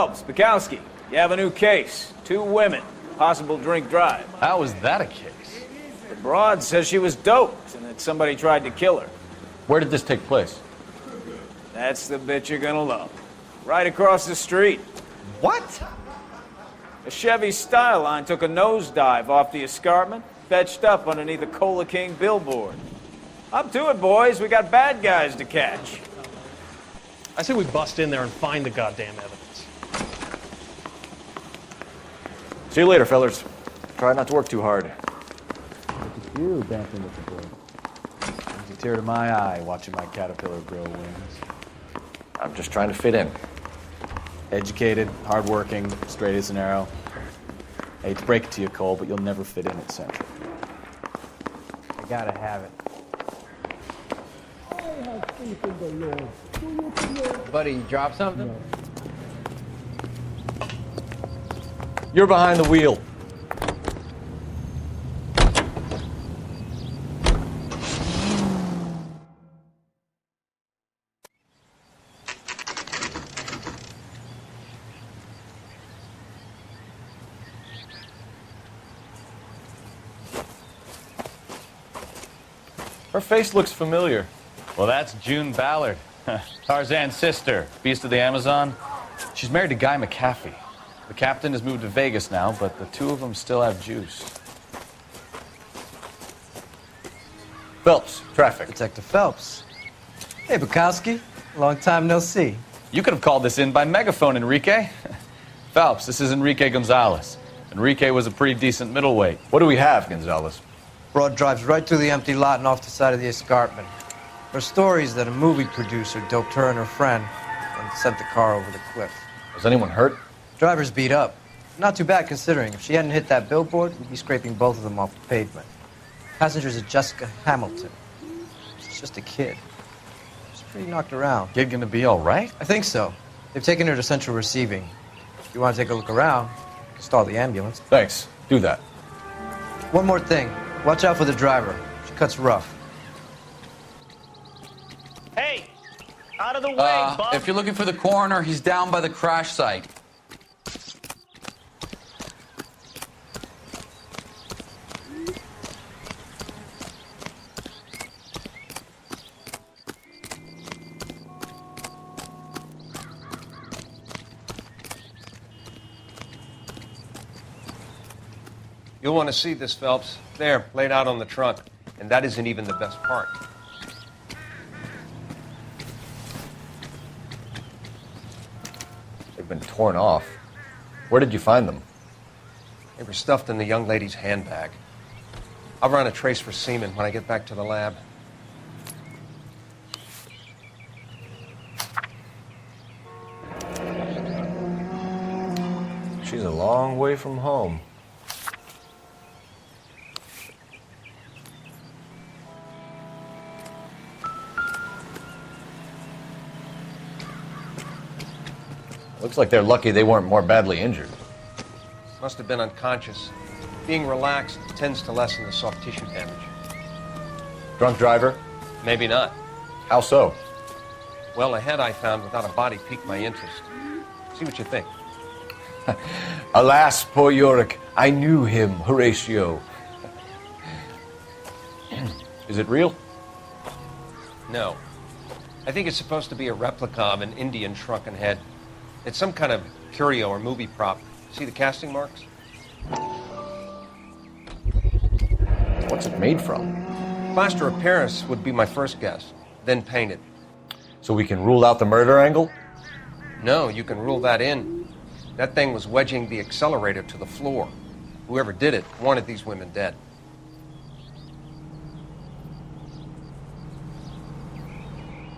Phelps, Bukowski, you have a new case. 2 women, possible drink drive. How is that a case? The broad says she was doped and that somebody tried to kill her. Where did this take place? That's the bit you're gonna love. Right across the street. What? A Chevy Styline took a nosedive off the escarpment, fetched up underneath a Cola King billboard. Up to it, boys. We got bad guys to catch. I say we bust in there and find the goddamn evidence. See you later, fellas. Try not to work too hard. Look at you dancing with the boy. Brings a tear to my eye watching my caterpillar grow wings. I'm just trying to fit in. Educated, hardworking, straight as an arrow. I hate to break it to you, Cole, but you'll never fit in at Central. I gotta have it. I have faith in the Lord. Do you believe? Buddy, you dropped something? You're behind the wheel. Her face looks familiar. Well, that's June Ballard, Tarzan's sister, beast of the Amazon. She's married to Guy McAfee. The captain has moved to Vegas now, but the 2 of them still have juice. Phelps, traffic. Detective Phelps. Hey, Bukowski. Long time no see. You could have called this in by megaphone, Enrique. Phelps, this is Enrique Gonzalez. Enrique was a pretty decent middleweight. What do we have, Gonzalez? Broad drives right through the empty lot and off the side of the escarpment. Her story is that a movie producer doped her and her friend and sent the car over the cliff. Was anyone hurt? Driver's beat up. Not too bad considering. If she hadn't hit that billboard, we'd be scraping both of them off the pavement. Passengers are Jessica Hamilton. She's just a kid. She's pretty knocked around. Kid gonna be all right? I think so. They've taken her to central receiving. If you want to take a look around, you can stall the ambulance. Thanks. Do that. One more thing. Watch out for the driver. She cuts rough. Hey! Out of the way, Bob! If you're looking for the coroner, he's down by the crash site. You'll want to see this, Phelps. There, laid out on the trunk. And that isn't even the best part. They've been torn off. Where did you find them? They were stuffed in the young lady's handbag. I'll run a trace for semen when I get back to the lab. She's a long way from home. Looks like they're lucky they weren't more badly injured. Must have been unconscious. Being relaxed tends to lessen the soft tissue damage. Drunk driver? Maybe not. How so? Well, a head I found without a body piqued my interest. See what you think. Alas, poor Yorick, I knew him, Horatio. Is it real? No. I think it's supposed to be a replica of an Indian shrunken head. It's some kind of curio or movie prop. See the casting marks? What's it made from? Plaster of Paris would be my first guess, then painted. So we can rule out the murder angle? No, you can rule that in. That thing was wedging the accelerator to the floor. Whoever did it wanted these women dead.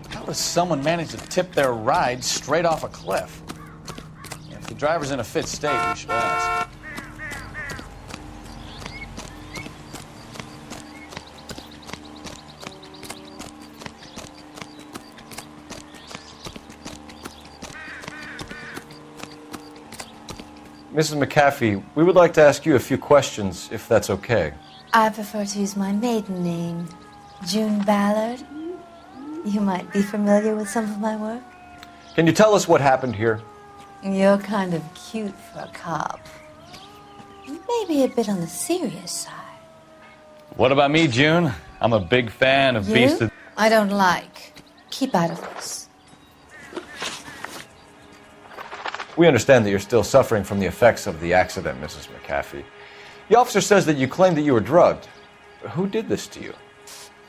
How does someone manage to tip their ride straight off a cliff? If the driver's in a fit state, we should ask. Mrs. McAfee, we would like to ask you a few questions, if that's okay. I prefer to use my maiden name, June Ballard. You might be familiar with some of my work. Can you tell us what happened here? You're kind of cute for a cop. Maybe a bit on the serious side. What about me, June? I'm a big fan of Beast You? of... I don't like. Keep out of this. We understand that you're still suffering from the effects of the accident, Mrs. McAfee. The officer says that you claimed that you were drugged. Who did this to you?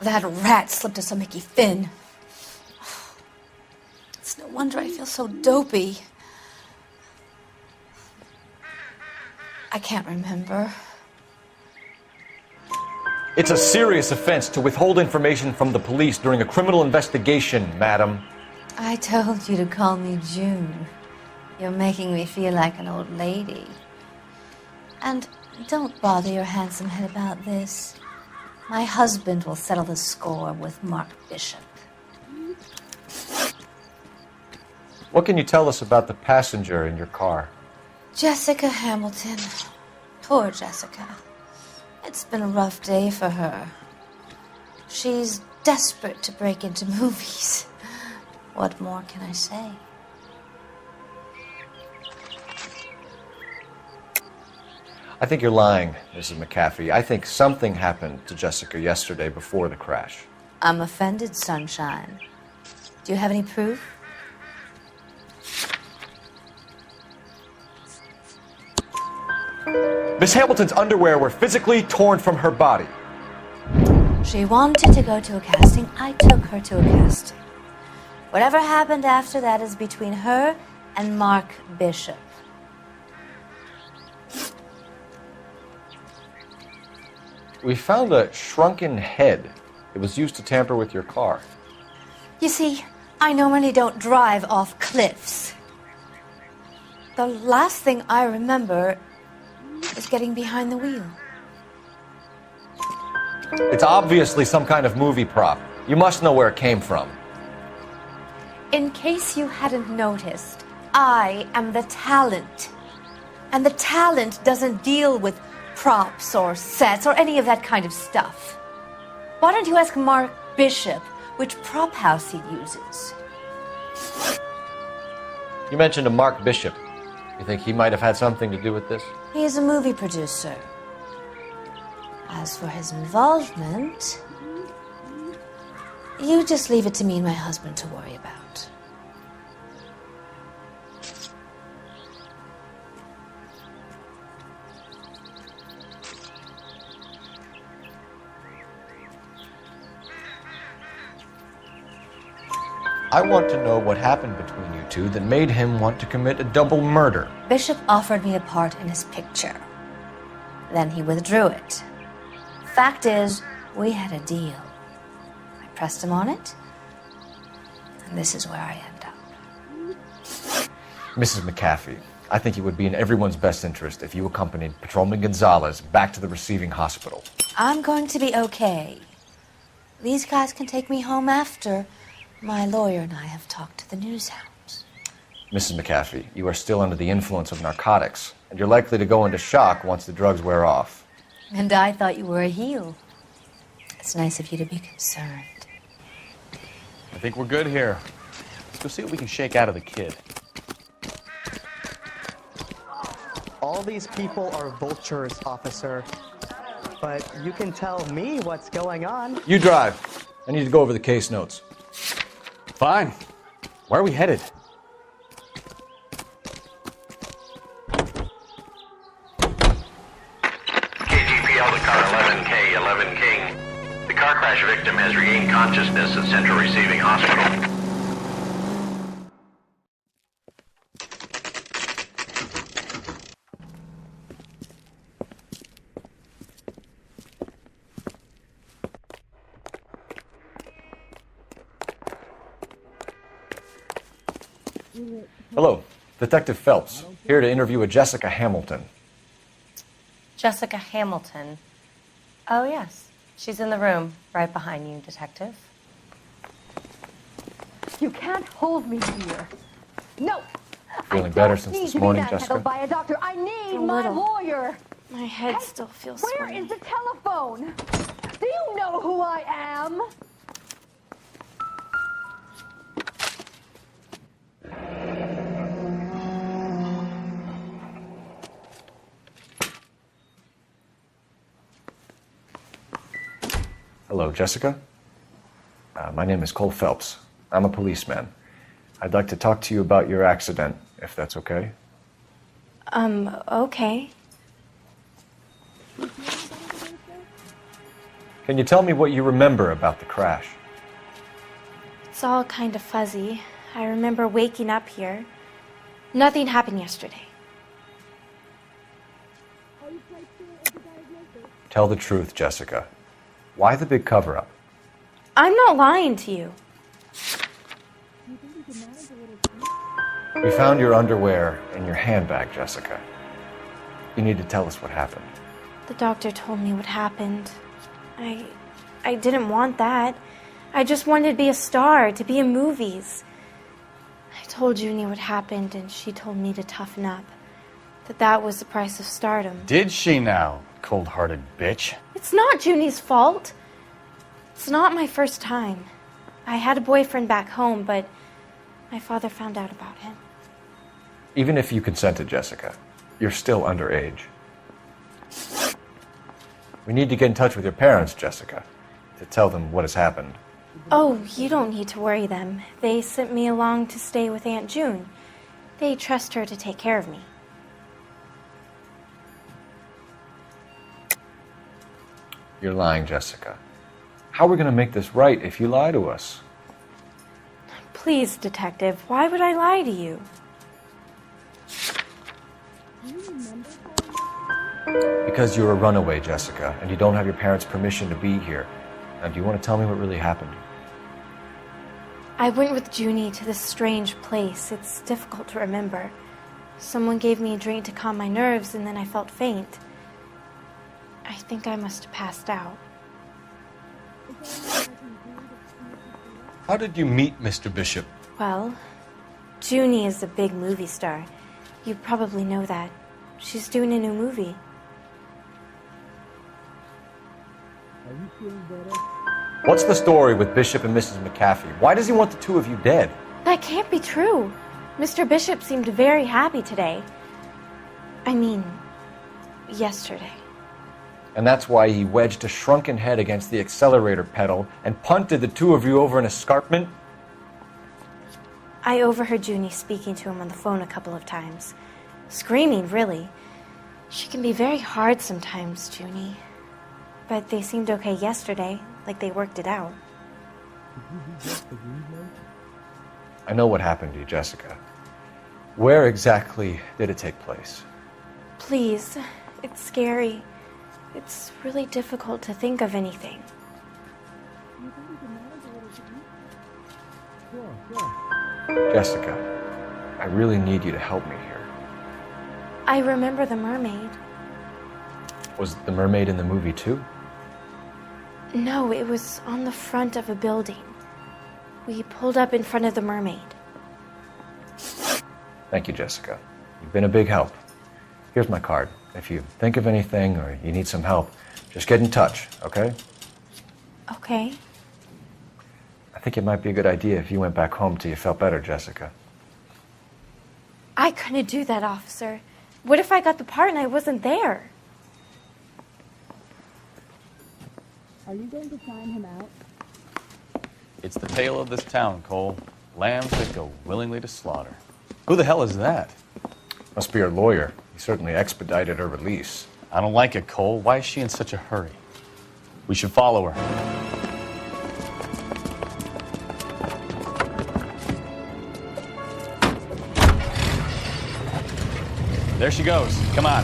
That rat slipped us a Mickey Finn. It's no wonder I feel so dopey. I can't remember. It's a serious offense to withhold information from the police during a criminal investigation, madam. I told you to call me June. You're making me feel like an old lady. And don't bother your handsome head about this. My husband will settle the score with Mark Bishop. What can you tell us about the passenger in your car? Jessica Hamilton. Poor Jessica. It's been a rough day for her. She's desperate to break into movies. What more can I say? I think you're lying, Mrs. McAfee. I think something happened to Jessica yesterday before the crash. I'm offended, Sunshine. Do you have any proof? Miss Hamilton's underwear were physically torn from her body. She wanted to go to a casting. I took her to a casting. Whatever happened after that is between her and Mark Bishop. We found a shrunken head. It was used to tamper with your car. You see, I normally don't drive off cliffs. The last thing I remember is getting behind the wheel. It's obviously some kind of movie prop. You must know where it came from. In case you hadn't noticed, I am the talent. And the talent doesn't deal with props or sets or any of that kind of stuff. Why don't you ask Mark Bishop which prop house he uses? You mentioned a Mark Bishop. You think he might have had something to do with this? He is a movie producer. As for his involvement, you just leave it to me and my husband to worry about. I want to know what happened between you two that made him want to commit a double murder. Bishop offered me a part in his picture. Then he withdrew it. Fact is, we had a deal. I pressed him on it, and this is where I end up. Mrs. McAfee, I think it would be in everyone's best interest if you accompanied Patrolman Gonzalez back to the receiving hospital. I'm going to be okay. These guys can take me home after. My lawyer and I have talked to the news hounds. Mrs. McAfee, you are still under the influence of narcotics, and you're likely to go into shock once the drugs wear off. And I thought you were a heel. It's nice of you to be concerned. I think we're good here. Let's go see what we can shake out of the kid. All these people are vultures, officer. But you can tell me what's going on. You drive. I need to go over the case notes. Fine. Where are we headed? KGPL to car 11K, 11 King. The car crash victim has regained consciousness at Central Receiving Hospital. Hello, Detective Phelps, here to interview a Jessica Hamilton. Jessica Hamilton. Oh, yes. She's in the room, right behind you, Detective. You can't hold me here. No. Feeling better since this morning, Jessica? By a doctor. I need my lawyer. My head still feels Where sweaty. is the telephone? Do you know who I am? Hello, Jessica. My name is Cole Phelps. I'm a policeman. I'd like to talk to you about your accident, if that's okay. Okay. Can you tell me what you remember about the crash? It's all kind of fuzzy. I remember waking up here. Nothing happened yesterday. Tell the truth, Jessica. Why the big cover-up? I'm not lying to you. We found your underwear in your handbag, Jessica. You need to tell us what happened. The doctor told me what happened. I didn't want that. I just wanted to be a star, to be in movies. I told Junie what happened, and she told me to toughen up. That was the price of stardom. Did she now, cold-hearted bitch? It's not Junie's fault. It's not my first time. I had a boyfriend back home, but my father found out about him. Even if you consented, Jessica, you're still underage. We need to get in touch with your parents, Jessica, to tell them what has happened. Oh, you don't need to worry them. They sent me along to stay with Aunt June. They trust her to take care of me. You're lying, Jessica. How are we going to make this right if you lie to us? Please, Detective, why would I lie to you? Because you're a runaway, Jessica, and you don't have your parents' permission to be here. Now, do you want to tell me what really happened? I went with Junie to this strange place. It's difficult to remember. Someone gave me a drink to calm my nerves, and then I felt faint. I think I must have passed out. How did you meet Mr. Bishop? Well, Junie is a big movie star. You probably know that. She's doing a new movie. What's the story with Bishop and Mrs. McAfee? Why does he want the two of you dead? That can't be true. Mr. Bishop seemed very happy today. I mean, yesterday. And that's why he wedged a shrunken head against the accelerator pedal and punted the two of you over an escarpment? I overheard Junie speaking to him on the phone a couple of times. Screaming, really. She can be very hard sometimes, Junie. But they seemed okay yesterday, like they worked it out. I know what happened to you, Jessica. Where exactly did it take place? Please, it's scary. It's really difficult to think of anything. Jessica, I really need you to help me here. I remember the mermaid. Was the mermaid in the movie too? No, it was on the front of a building. We pulled up in front of the mermaid. Thank you, Jessica. You've been a big help. Here's my card. If you think of anything or you need some help, just get in touch, okay? Okay. I think it might be a good idea if you went back home till you felt better, Jessica. I couldn't do that, officer. What if I got the part and I wasn't there? Are you going to sign him out? It's the tale of this town, Cole. Lambs that go willingly to slaughter. Who the hell is that? Must be her lawyer. He certainly expedited her release. I don't like it, Cole. Why is she in such a hurry? We should follow her. There she goes. Come on.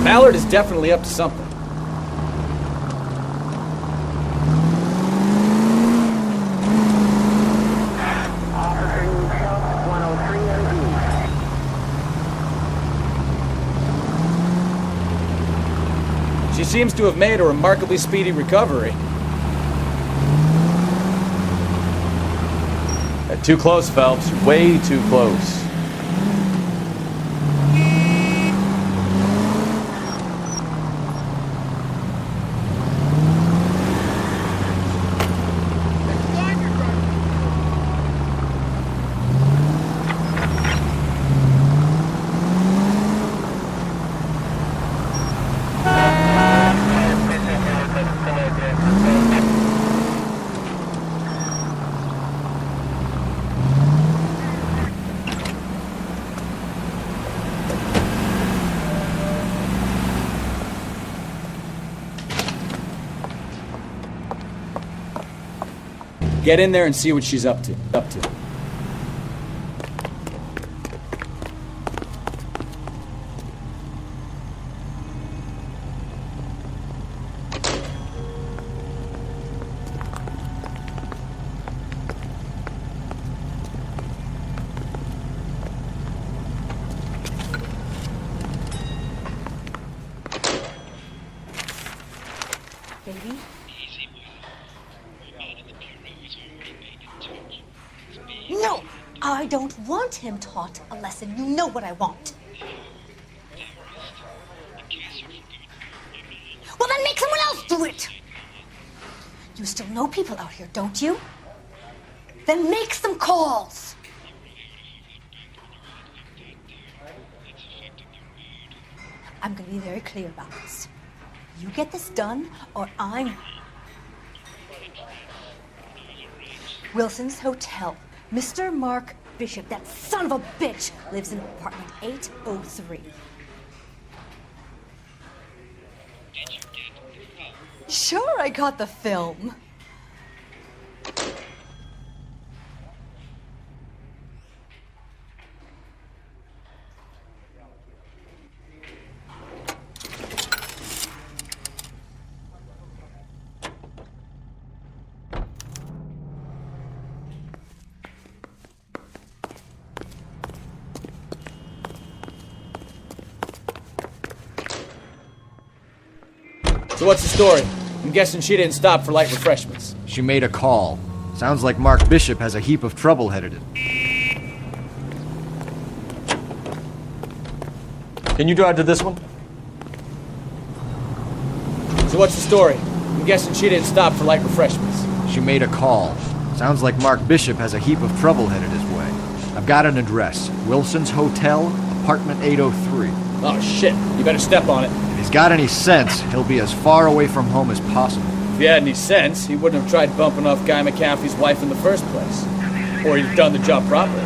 Ballard is definitely up to something. She seems to have made a remarkably speedy recovery. Too close, Phelps. Way too close. Get in there and see what she's up to. Baby? No, I don't want him taught a lesson. You know what I want. Well, then make someone else do it. You still know people out here, don't you? Then make some calls. I'm going to be very clear about this. You get this done, or I'm... Wilson's Hotel. Mr. Mark Bishop, that son of a bitch, lives in apartment 803. Sure, I got the film. So what's the story? I'm guessing she didn't stop for light refreshments. She made a call. Sounds like Mark Bishop has a heap of trouble headed in. Can you drive to this one? So what's the story? I'm guessing she didn't stop for light refreshments. She made a call. Sounds like Mark Bishop has a heap of trouble headed his way. I've got an address. Wilson's Hotel, apartment 803. Oh shit, you better step on it. If he's got any sense, he'll be as far away from home as possible. If he had any sense, he wouldn't have tried bumping off Guy McAfee's wife in the first place. Or he'd have done the job properly.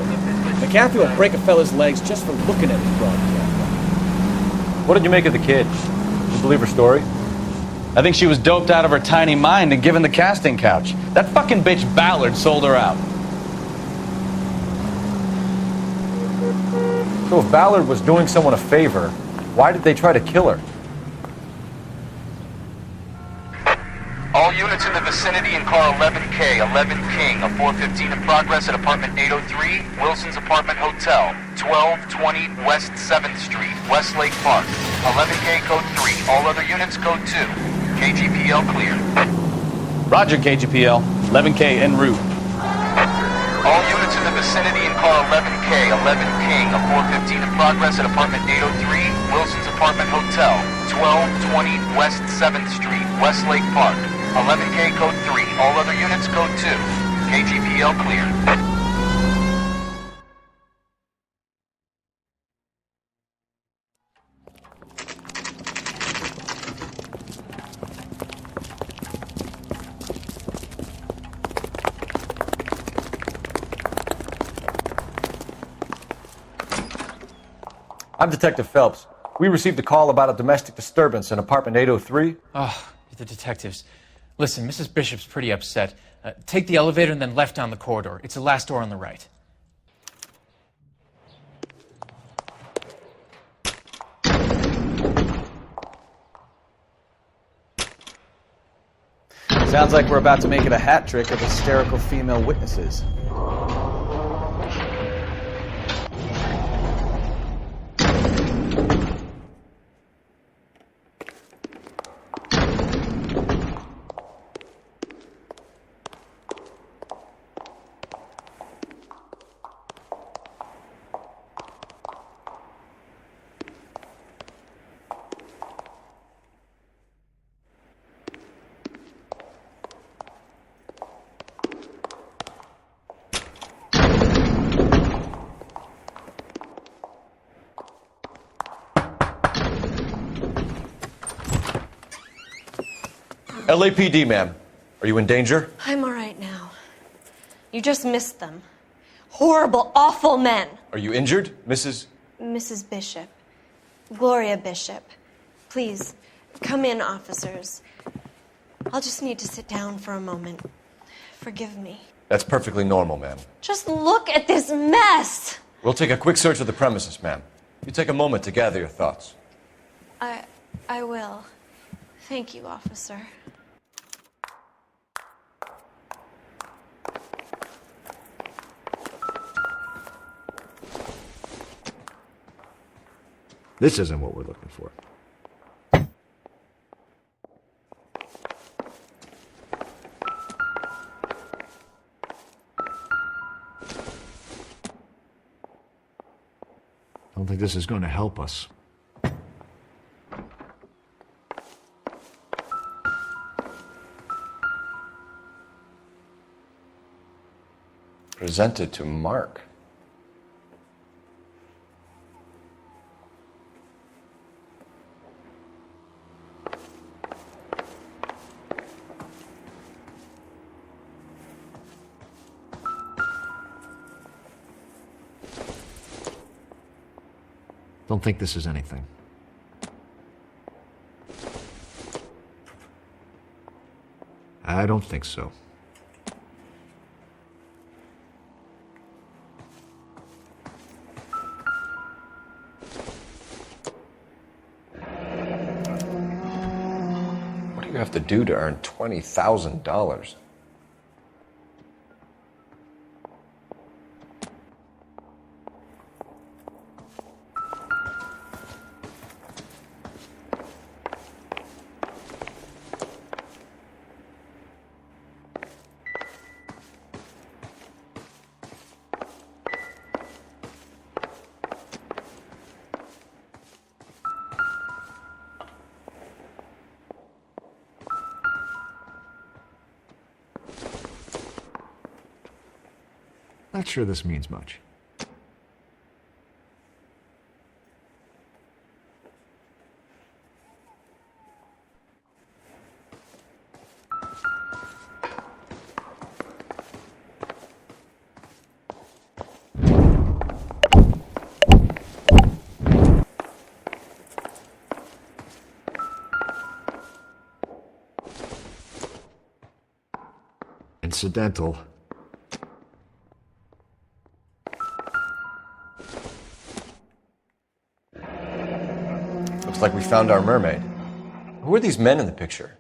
McAfee will break a fella's legs just for looking at his broadcast. What did you make of the kid? Did you believe her story? I think she was doped out of her tiny mind and given the casting couch. That fucking bitch Ballard sold her out. So if Ballard was doing someone a favor, why did they try to kill her? All units in the vicinity in car 11K, 11 King, a 415 in progress at apartment 803, Wilson's Apartment Hotel, 1220 West 7th Street, Westlake Park. 11K code 3, all other units code 2. KGPL clear. Roger, KGPL. 11K en route. All units in the vicinity in car 11K, 11 King, a 415 in progress at apartment 803, Wilson's Apartment Hotel, 1220 West 7th Street, Westlake Park. 11K code 3, all other units code 2. KGPL clear. I'm Detective Phelps. We received a call about a domestic disturbance in apartment 803. Oh, the detectives. Listen, Mrs. Bishop's pretty upset. Take the elevator and then left down the corridor. It's the last door on the right. Sounds like we're about to make it a hat trick of hysterical female witnesses. LAPD, ma'am. Are you in danger? I'm all right now. You just missed them. Horrible, awful men. Are you injured, Mrs.? Mrs. Bishop. Gloria Bishop. Please, come in, officers. I'll just need to sit down for a moment. Forgive me. That's perfectly normal, ma'am. Just look at this mess! We'll take a quick search of the premises, ma'am. You take a moment to gather your thoughts. I will. Thank you, officer. This isn't what we're looking for. I don't think this is going to help us. Presented to Mark. Don't think this is anything. I don't think so. What do you have to do to earn $20,000? Not sure this means much. Incidental. Like we found our mermaid. Who are these men in the picture?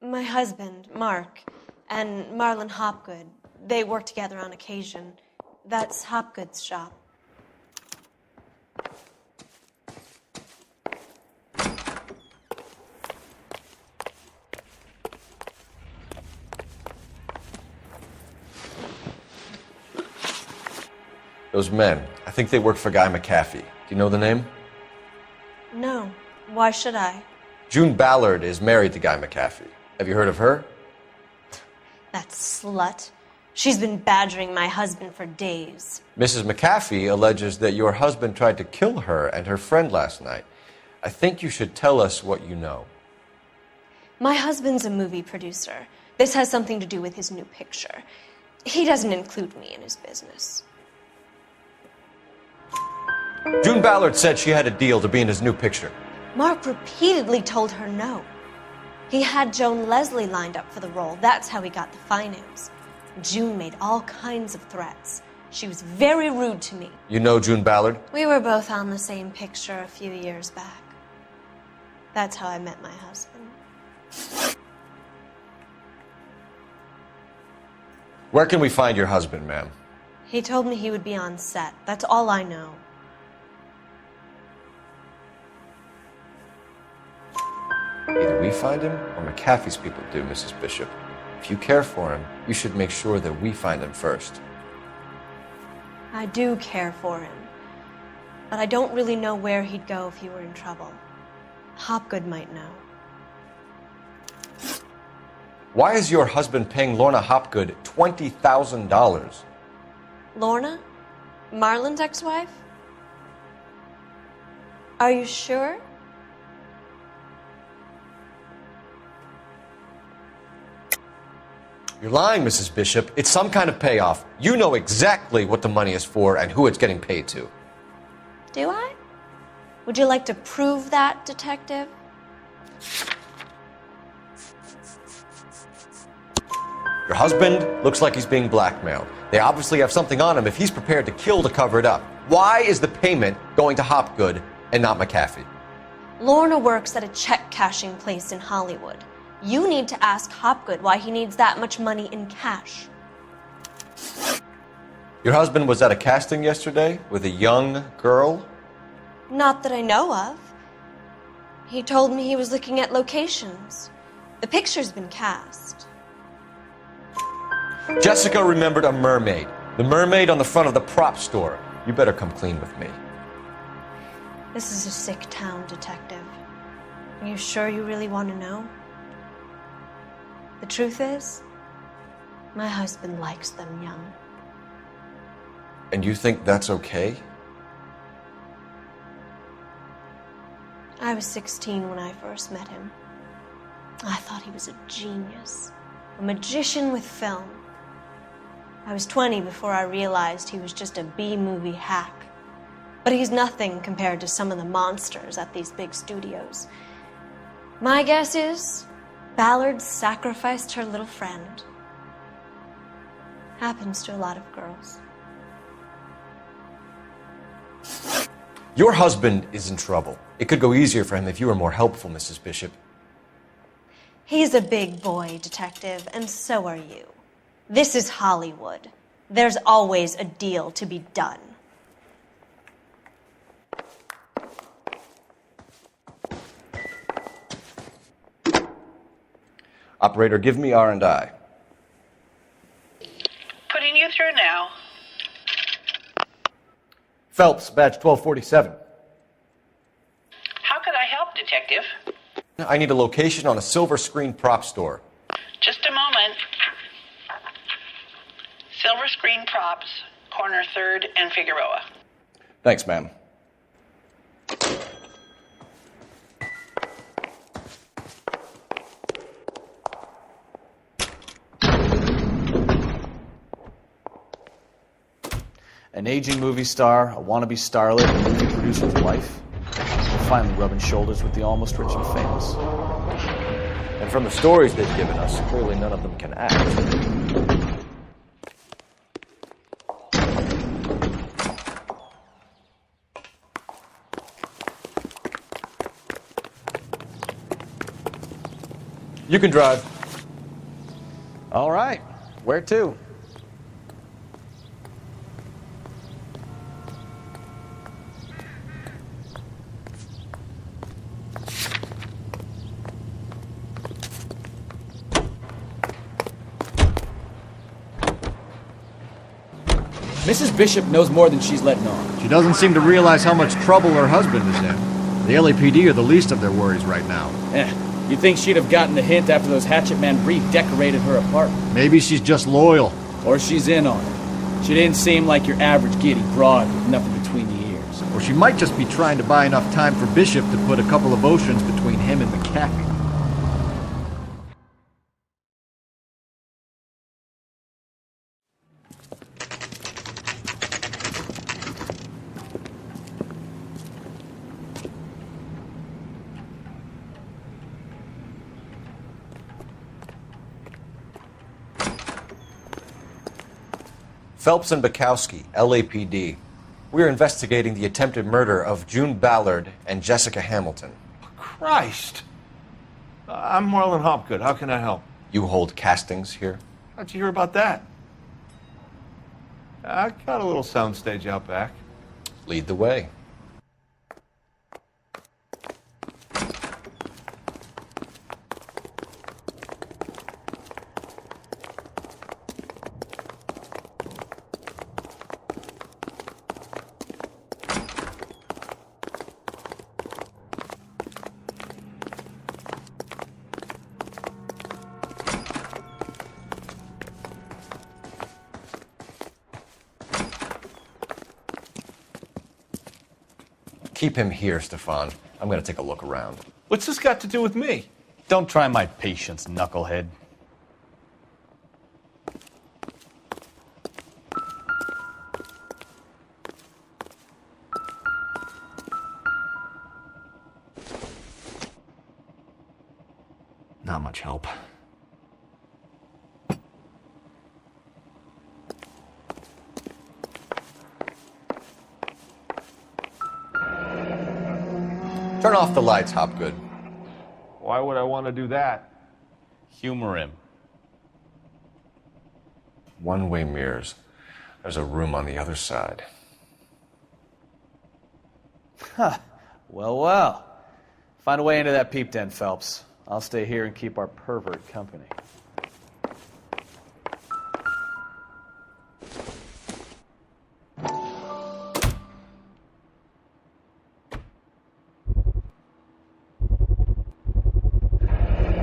My husband, Mark, and Marlon Hopgood. They work together on occasion. That's Hopgood's shop. Those men, I think they work for Guy McAfee. Do you know the name? No. Why should I? June Ballard is married to Guy McAfee. Have you heard of her? That slut. She's been badgering my husband for days. Mrs. McAfee alleges that your husband tried to kill her and her friend last night. I think you should tell us what you know. My husband's a movie producer. This has something to do with his new picture. He doesn't include me in his business. June Ballard said she had a deal to be in his new picture. Mark repeatedly told her no. He had Joan Leslie lined up for the role. That's how he got the finance. June made all kinds of threats. She was very rude to me. You know June Ballard? We were both on the same picture a few years back. That's how I met my husband. Where can we find your husband, ma'am? He told me he would be on set. That's all I know. Either we find him or McAfee's people do, Mrs. Bishop. If you care for him, you should make sure that we find him first. I do care for him. But I don't really know where he'd go if he were in trouble. Hopgood might know. Why is your husband paying Lorna Hopgood $20,000? Lorna? Marlon's ex-wife? Are you sure? You're lying, Mrs. Bishop. It's some kind of payoff. You know exactly what the money is for and who it's getting paid to. Do I? Would you like to prove that, detective? Your husband looks like he's being blackmailed. They obviously have something on him if he's prepared to kill to cover it up. Why is the payment going to Hopgood and not McAfee? Lorna works at a check-cashing place in Hollywood. You need to ask Hopgood why he needs that much money in cash. Your husband was at a casting yesterday with a young girl? Not that I know of. He told me he was looking at locations. The picture's been cast. Jessica remembered a mermaid. The mermaid on the front of the prop store. You better come clean with me. This is a sick town, Detective. Are you sure you really want to know? The truth is, my husband likes them young. And you think that's okay? I was 16 when I first met him. I thought he was a genius, a magician with film. I was 20 before I realized he was just a B-movie hack. But he's nothing compared to some of the monsters at these big studios. My guess is Ballard sacrificed her little friend. Happens to a lot of girls. Your husband is in trouble. It could go easier for him if you were more helpful, Mrs. Bishop. He's a big boy, Detective, and so are you. This is Hollywood. There's always a deal to be done. Operator, give me R&I. Putting you through now. Phelps, badge 1247. How could I help, Detective? I need a location on a silver screen prop store. Just a moment. Silver screen props, corner 3rd and Figueroa. Thanks, ma'am. An aging movie star, a wannabe starlet, a movie producer's wife. Finally rubbing shoulders with the almost rich and famous. And from the stories they've given us, clearly none of them can act. You can drive. All right. Where to? Mrs. Bishop knows more than she's letting on. She doesn't seem to realize how much trouble her husband is in. The LAPD are the least of their worries right now. You'd think she'd have gotten the hint after those hatchet men redecorated her apartment. Maybe she's just loyal. Or she's in on it. She didn't seem like your average giddy broad with nothing between the ears. Or she might just be trying to buy enough time for Bishop to put a couple of oceans between him and McAfee. Phelps and Bukowski, LAPD. We're investigating the attempted murder of June Ballard and Jessica Hamilton. Christ! I'm Marlon Hopgood. How can I help? You hold castings here? How'd you hear about that? I got a little soundstage out back. Lead the way. Keep him here, Stefan. I'm going to take a look around. What's this got to do with me? Don't try my patience, knucklehead. Not much help. Turn off the lights, Hopgood. Why would I want to do that? Humor him. One-way mirrors. There's a room on the other side. Huh. Well. Find a way into that peep den, Phelps. I'll stay here and keep our pervert company.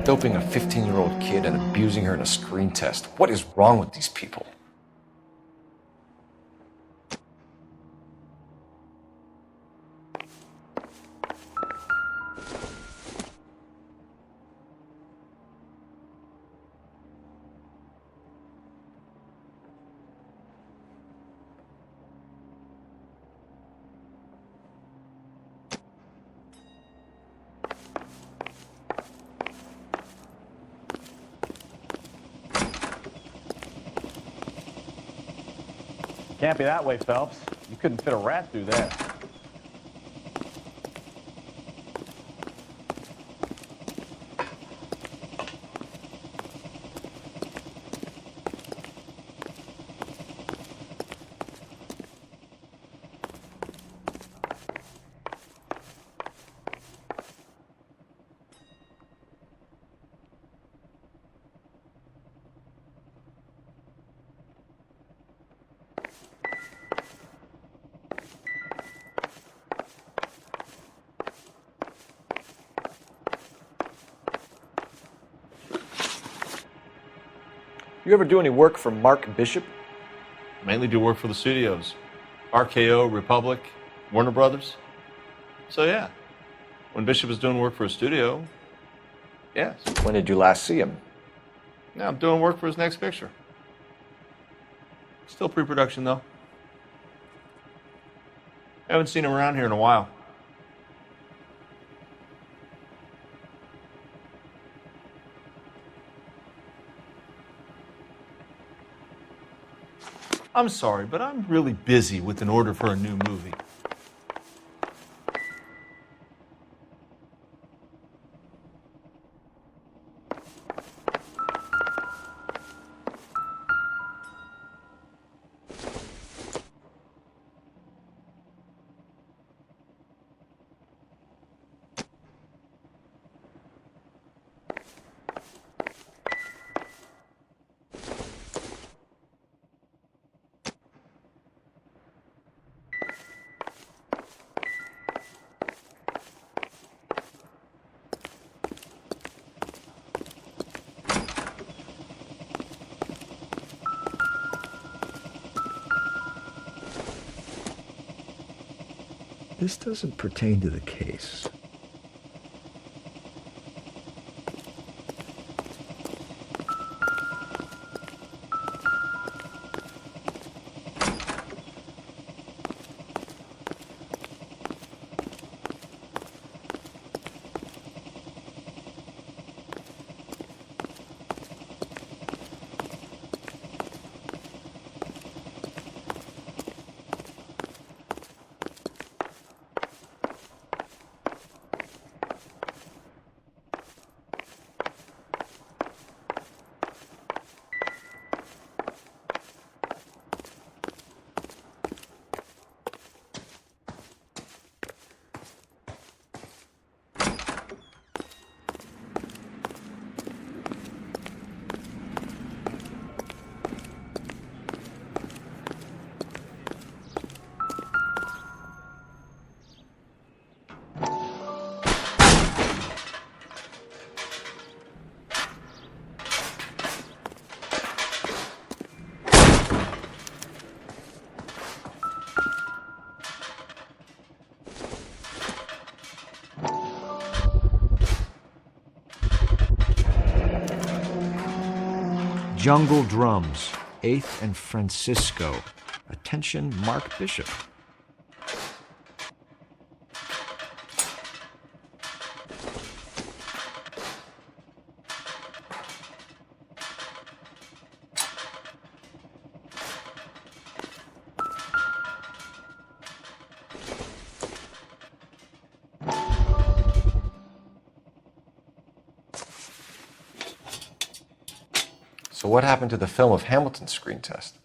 Doping a 15-year-old kid and abusing her in a screen test. What is wrong with these people? Can't be that way, Phelps. You couldn't fit a rat through there. You ever do any work for Mark Bishop? Mainly do work for the studios. RKO, Republic, Warner Brothers. So yeah, when Bishop is doing work for a studio, yes. When did you last see him? Now I'm doing work for his next picture. Still pre-production though. Haven't seen him around here in a while. I'm sorry, but I'm really busy with an order for a new movie. This doesn't pertain to the case. Jungle Drums, 8th and Francisco. Attention, Mark Bishop. So what happened to the film of Hamilton's screen test?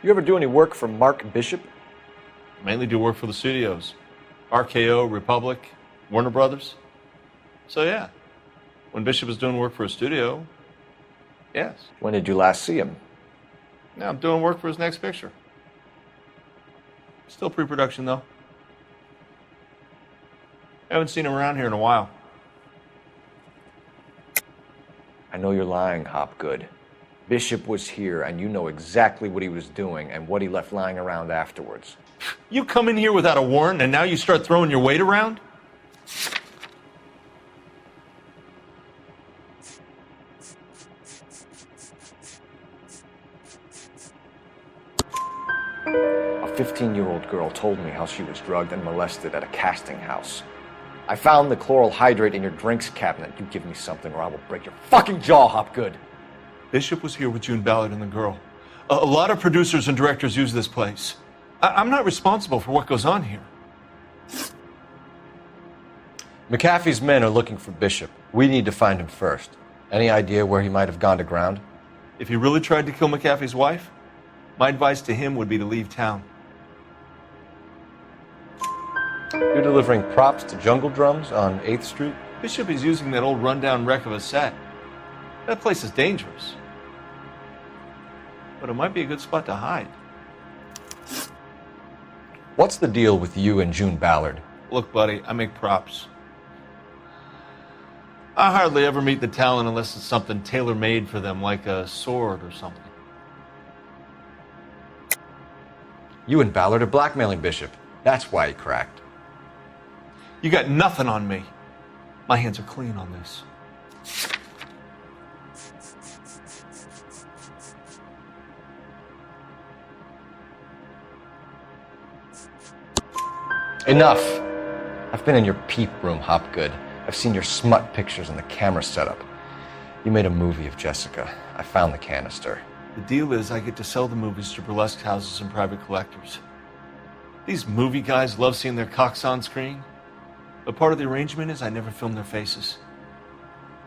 You ever do any work for Mark Bishop? Mainly do work for the studios. RKO, Republic, Warner Brothers. So yeah, when Bishop is doing work for a studio, yes. When did you last see him? Now I'm doing work for his next picture. Still pre-production though. Haven't seen him around here in a while. I know you're lying, Hopgood. Bishop was here, and you know exactly what he was doing and what he left lying around afterwards. You come in here without a warrant, and now you start throwing your weight around? A 15-year-old girl told me how she was drugged and molested at a casting house. I found the chloral hydrate in your drinks cabinet. You give me something or I will break your fucking jaw, Hopgood. Bishop was here with June Ballard and the girl. A lot of producers and directors use this place. I'm not responsible for what goes on here. McAfee's men are looking for Bishop. We need to find him first. Any idea where he might have gone to ground? If he really tried to kill McAfee's wife, my advice to him would be to leave town. You're delivering props to Jungle Drums on 8th Street? Bishop is using that old rundown wreck of a set. That place is dangerous. But it might be a good spot to hide. What's the deal with you and June Ballard? Look, buddy, I make props. I hardly ever meet the talent unless it's something tailor-made for them, like a sword or something. You and Ballard are blackmailing Bishop. That's why he cracked. You got nothing on me. My hands are clean on this. Enough! I've been in your peep room, Hopgood. I've seen your smut pictures and the camera setup. You made a movie of Jessica. I found the canister. The deal is I get to sell the movies to burlesque houses and private collectors. These movie guys love seeing their cocks on screen. But part of the arrangement is I never film their faces.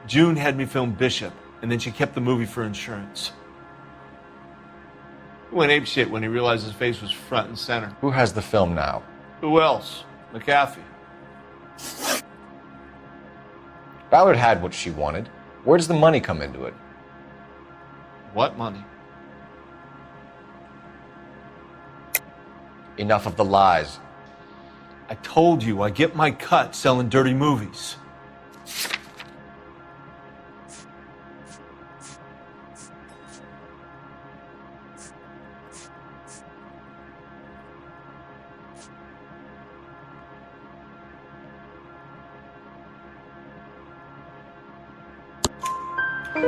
June had me film Bishop, and then she kept the movie for insurance. He went apeshit when he realized his face was front and center. Who has the film now? Who else? McAfee. Ballard had what she wanted. Where does the money come into it? What money? Enough of the lies. I told you I get my cut selling dirty movies.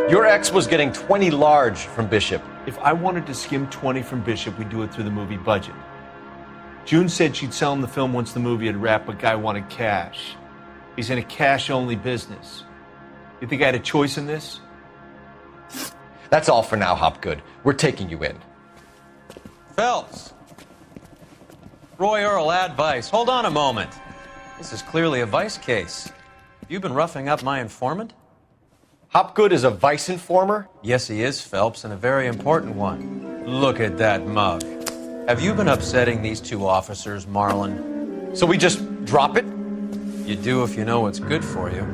Your ex was getting 20 large from Bishop. If I wanted to skim 20 from Bishop, we'd do it through the movie budget. June said she'd sell him the film once the movie had wrapped, but Guy wanted cash. He's in a cash-only business. You think I had a choice in this? That's all for now, Hopgood. We're taking you in. Phelps. Roy Earl, advice. Hold on a moment. This is clearly a vice case. You've been roughing up my informant? Hopgood is a vice informer? Yes, he is, Phelps, and a very important one. Look at that mug. Have you been upsetting these two officers, Marlon? So we just drop it? You do if you know what's good for you.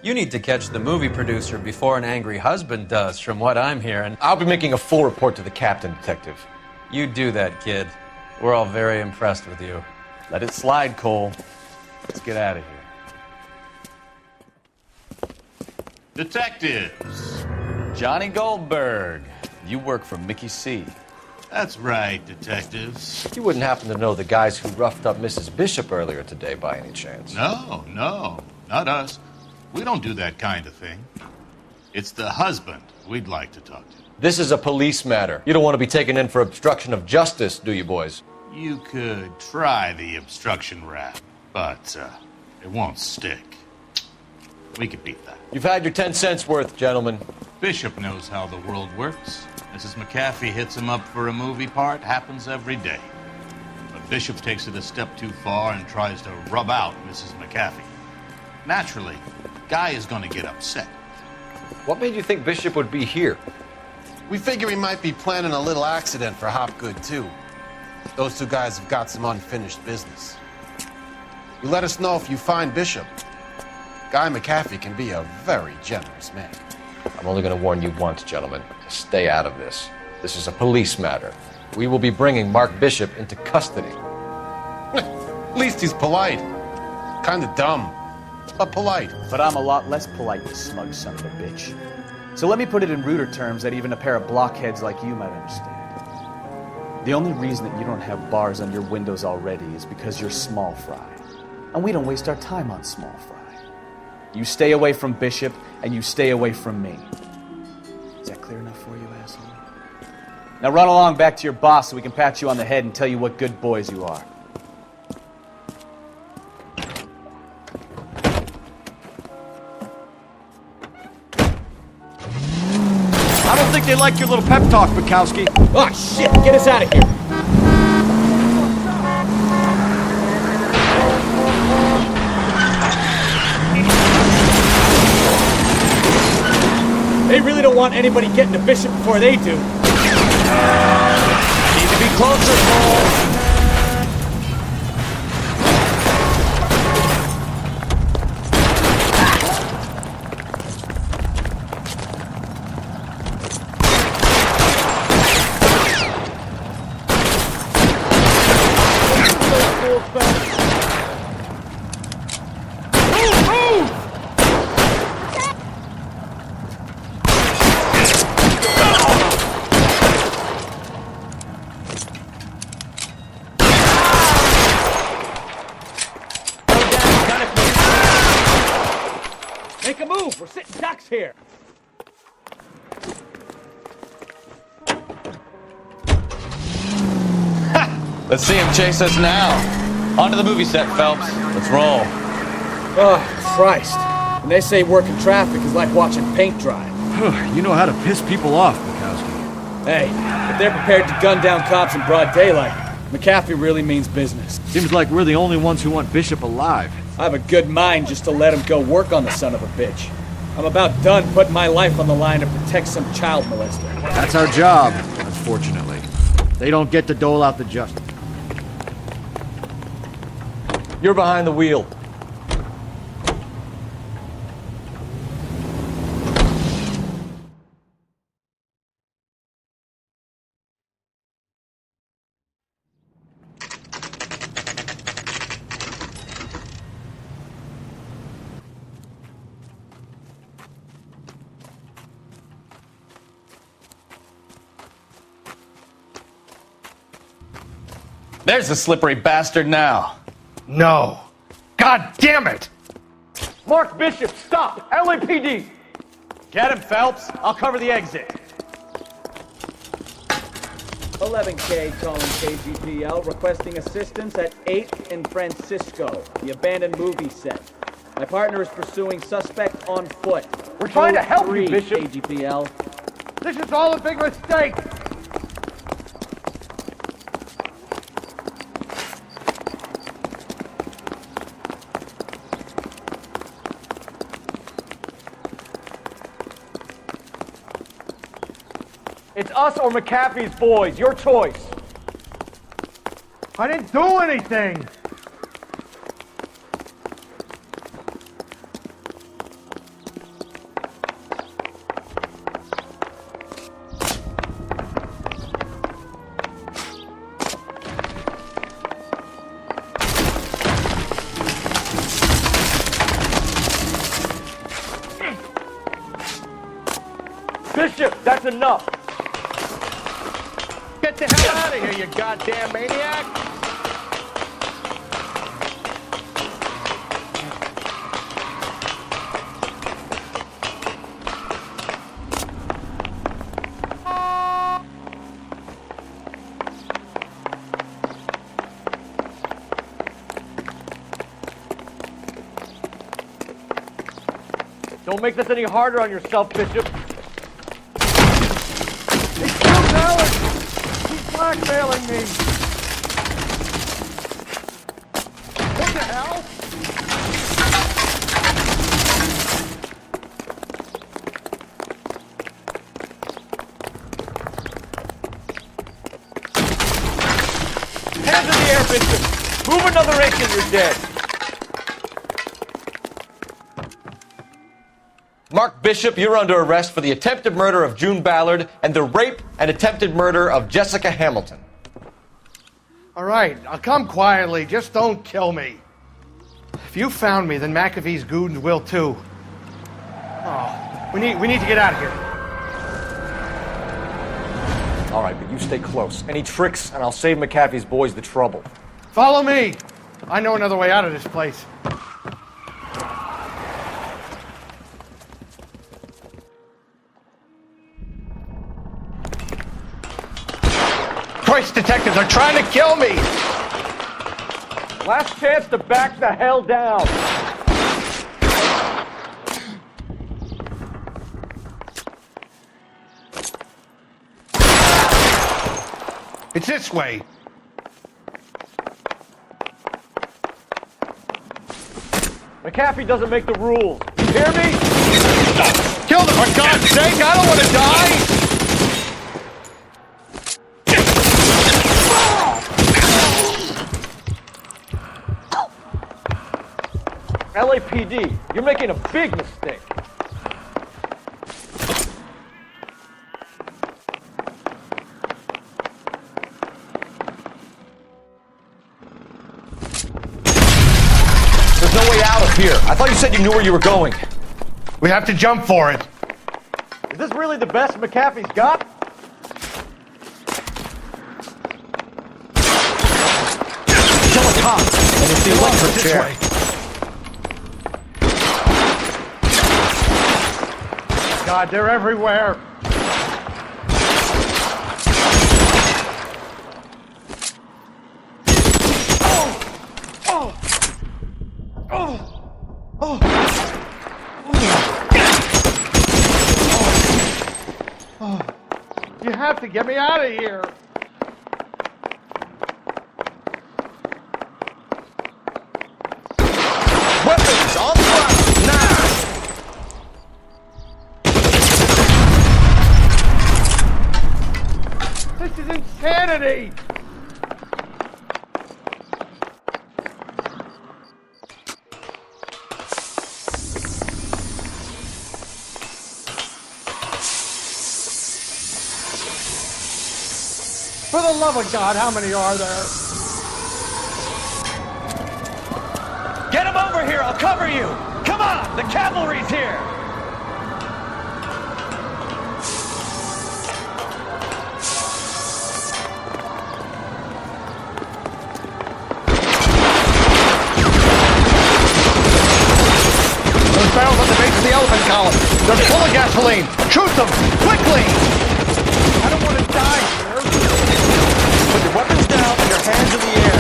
You need to catch the movie producer before an angry husband does, from what I'm hearing. I'll be making a full report to the captain, Detective. You do that, kid. We're all very impressed with you. Let it slide, Cole. Let's get out of here. Detectives. Johnny Goldberg. You work for Mickey C. That's right, detectives. You wouldn't happen to know the guys who roughed up Mrs. Bishop earlier today by any chance? No, not us. We don't do that kind of thing. It's the husband we'd like to talk to. This is a police matter. You don't want to be taken in for obstruction of justice, do you, boys? You could try the obstruction rap, but it won't stick. We could beat that. You've had your 10 cents worth, gentlemen. Bishop knows how the world works. Mrs. McAfee hits him up for a movie part. Happens every day. But Bishop takes it a step too far and tries to rub out Mrs. McAfee. Naturally, Guy is going to get upset. What made you think Bishop would be here? We figure he might be planning a little accident for Hopgood, too. Those two guys have got some unfinished business. You let us know if you find Bishop. Guy McAfee can be a very generous man. I'm only going to warn you once, gentlemen. Stay out of this. This is a police matter. We will be bringing Mark Bishop into custody. At least he's polite. Kind of dumb, but polite. But I'm a lot less polite, you smug son of a bitch. So let me put it in ruder terms that even a pair of blockheads like you might understand. The only reason that you don't have bars on your windows already is because you're small fry. And we don't waste our time on small fry. You stay away from Bishop, and you stay away from me. Is that clear enough for you, asshole? Now run along back to your boss so we can pat you on the head and tell you what good boys you are. I don't think they like your little pep talk, Bukowski. Oh, shit! Get us out of here! They really don't want anybody getting to Bishop before they do. Need to be closer, Cole. Make a move! We're sitting ducks here! Let's see him chase us now. On to the movie set, Phelps. Let's roll. Oh, Christ. When they say working traffic is like watching paint dry. You know how to piss people off, Bukowski. Hey, if they're prepared to gun down cops in broad daylight, McAfee really means business. Seems like we're the only ones who want Bishop alive. I have a good mind just to let him go work on the son of a bitch. I'm about done putting my life on the line to protect some child molester. That's our job, unfortunately. They don't get to dole out the justice. You're behind the wheel. There's the slippery bastard now. No. God damn it! Mark Bishop, stop! LAPD! Get him, Phelps. I'll cover the exit. 11K calling KGPL, requesting assistance at 8th and Francisco, the abandoned movie set. My partner is pursuing suspect on foot. We're trying to help you, Three, Bishop. KGPL. This is all a big mistake! It's us or McAfee's boys. Your choice. I didn't do anything! Bishop, that's enough. Get the hell out of here, you goddamn maniac! Don't make this any harder on yourself, Bishop. He's too valid! He's blackmailing me! What the hell? Hands in the air, Bishop! Move another inch and you're dead. Mark Bishop, you're under arrest for the attempted murder of June Ballard and the rape and attempted murder of Jessica Hamilton. All right, I'll come quietly. Just don't kill me. If you found me, then McAfee's goons will too. Oh, we need to get out of here. All right, but you stay close. Any tricks, and I'll save McAfee's boys the trouble. Follow me. I know another way out of this place. Christ, detectives are trying to kill me! Last chance to back the hell down. It's this way. McAfee doesn't make the rules. You hear me? Kill them, for God's sake! I don't want to die! LAPD, you're making a big mistake. There's no way out of here. I thought you said you knew where you were going. We have to jump for it. Is this really the best McAfee's got? Kill a cop, and it's the electric chair. God, they're everywhere. You have to get me out of here. Weapons on the ground now. This is insanity! For the love of God, how many are there? Get him over here, I'll cover you! Come on, the cavalry's here! Those barrels at the base of the elephant column. They're full of gasoline. Shoot them! Quickly! I don't want to die, sir. Put your weapons down and your hands in the air.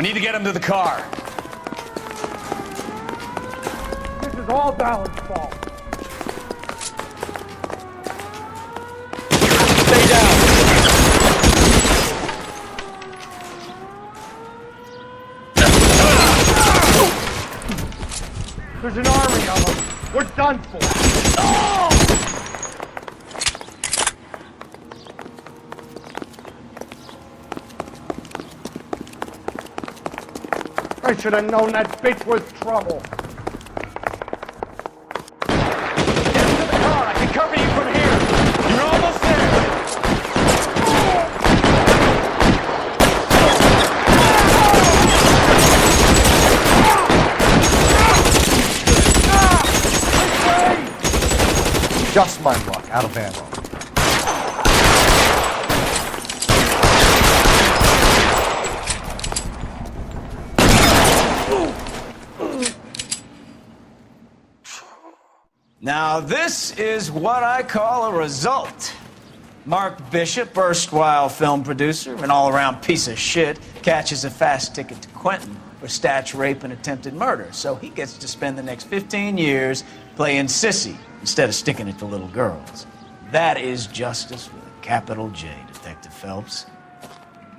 need to get him to the car. This is all Ballard's fault. Stay down. There's an army of them. We're done for. I should have known that bitch was trouble. Get him to the car. I can cover you from here. You're almost there. Just my luck, out of ammo. Now, this is what I call a result. Mark Bishop, erstwhile film producer, an all-around piece of shit, catches a fast ticket to Quentin for statch rape and attempted murder. So he gets to spend the next 15 years playing sissy instead of sticking it to little girls. That is justice with a capital J, Detective Phelps.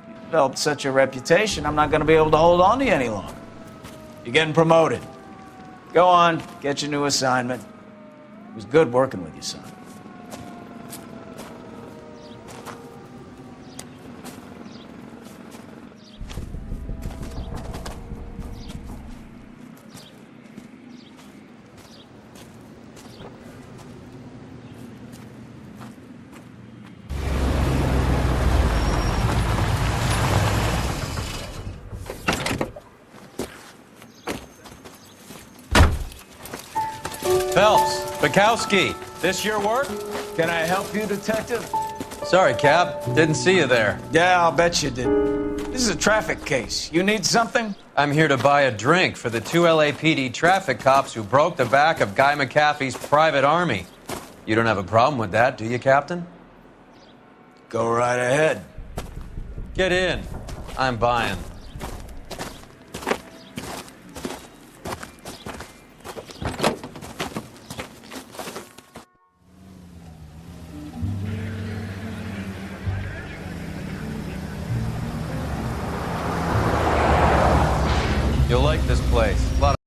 You developed such a reputation, I'm not going to be able to hold on to you any longer. You're getting promoted. Go on, get your new assignment. It was good working with you, son. Phelps, Bukowski, this your work? Can I help you, Detective? Sorry, Cap. Didn't see you there. Yeah, I'll bet you did. This is a traffic case. You need something? I'm here to buy a drink for the 2 LAPD traffic cops who broke the back of Guy McAfee's private army. You don't have a problem with that, do you, Captain? Go right ahead. Get in. I'm buying. You'll like this place. A lot of